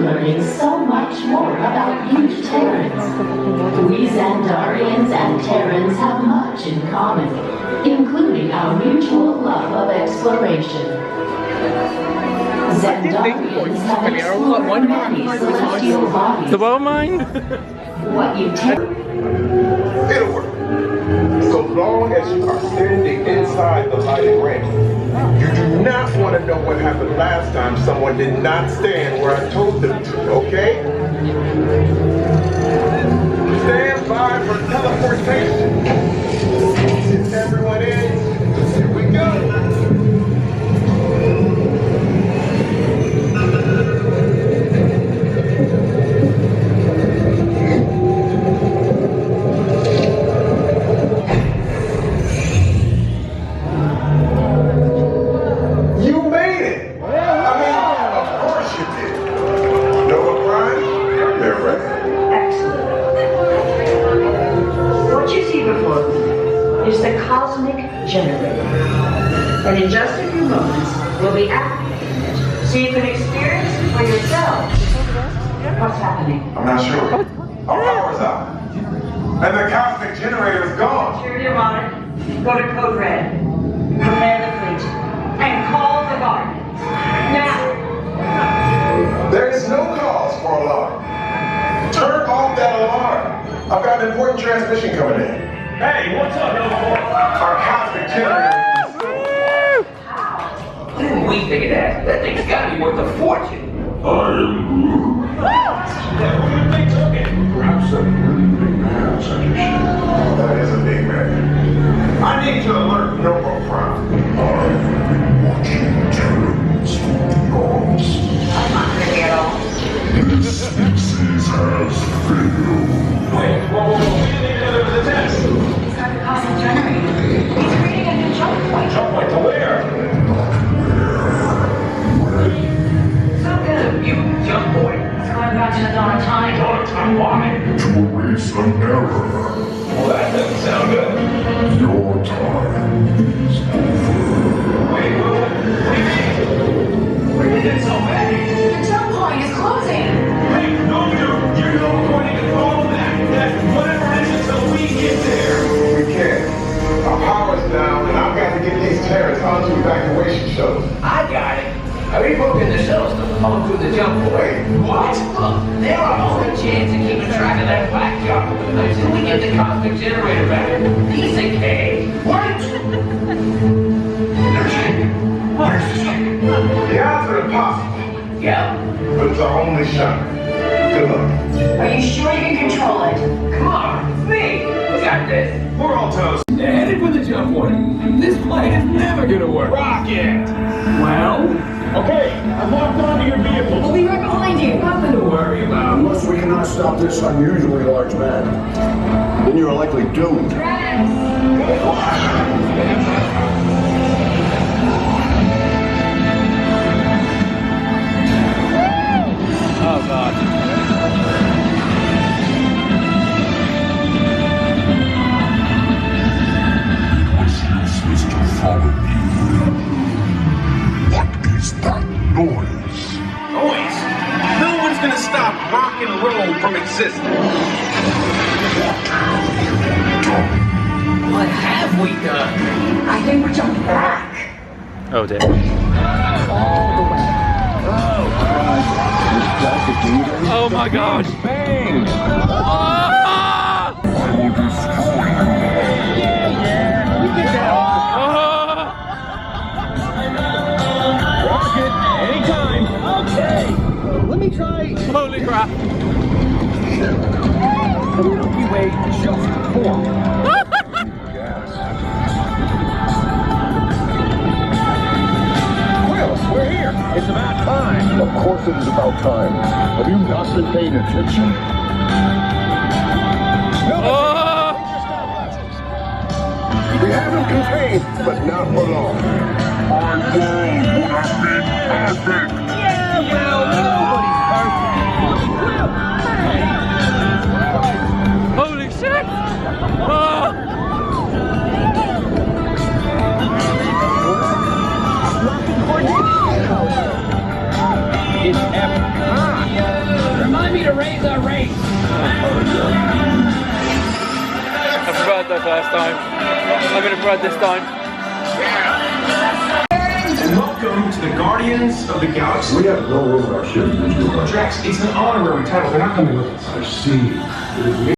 learning so much more about you Terrans. We Xandarians and Terrans have much in common, including our mutual love of exploration. Xandarians have explored many celestial bodies. The bow mine? What you It'll work. So long as you are standing inside the lighted ring. You do not want to know what happened last time someone did not stand where I told them to, okay? Stand by for teleportation. Get everyone in. Here we go. Is the cosmic generator. And in just a few moments, we'll be activating it so you can experience for yourself what's happening. I'm not sure. Our power's out. And the cosmic generator is gone. Security monitor, go to code red. Prepare the fleet. And call the guardians. Now! There is no cause for alarm. Turn off that alarm. I've got an important transmission coming in. Hey, what's up, Our cosmic generator is How did we figure that? That thing's gotta be worth a fortune. I am Groot. Perhaps a really big man, such as you. That is a big man. I need to alert Nova Prime. I've been watching Terrans from the arms. I'm not ready at all. This species has failed. Wait, whoa, we didn't know there was a test. He's got the cosmic generator. He's creating a new jump point. Jump point to where? So good of you, jump boy. It's going back to the dawn of time. Dawn of time, why? To erase an error. Well, that doesn't sound good. Your time is over. Wait, what do you mean? Where did it so many? The jump point is closing. Hey, no, you're going to control that whatever it is until we get there. We can't. Our power's down, and I've got to get these Terrans onto evacuation shuttles. I got it. I rebooking the shells to follow through the jump boy. Wait, what? Look, they're our only chance of keeping track of that black jump until we get the cosmic generator back. Piece of cake. What? They're shaking. Where's the shaking? The odds are impossible, Yeah. but it's our only shot. Good luck. Are you sure you can control it? Come on, it's me. We got this. We're all toast. They're headed for the jump point. This plane is never gonna work. Rocket! Well, Okay, I've locked onto your vehicle. We'll be right behind you. nothing to worry about. Unless we cannot stop this unusually large man, then you are likely doomed. Oh god. What's useless to follow you? What is that noise? Noise? No one's gonna stop rock and roll from existing. What have we done? I think we're jumping back. Oh damn. Oh my god. Bang! Ah! I will destroy Rocket, anytime. Okay. Let me try. Holy crap. The Milky Way just formed. Gas. Well, we're here. It's about time. Of course it is about time. Have you not been paying attention? No. Oh! We have him contained, but not for long. Our world would have been perfect. Yeah, well, nobody's perfect. Holy shit! Oh! It's Epcot. cried the first time. I'm gonna cry this time. And welcome to the Guardians of the Galaxy. We have no room in our ship to use your Drax, it's an honorary title. They're not coming with us. I see.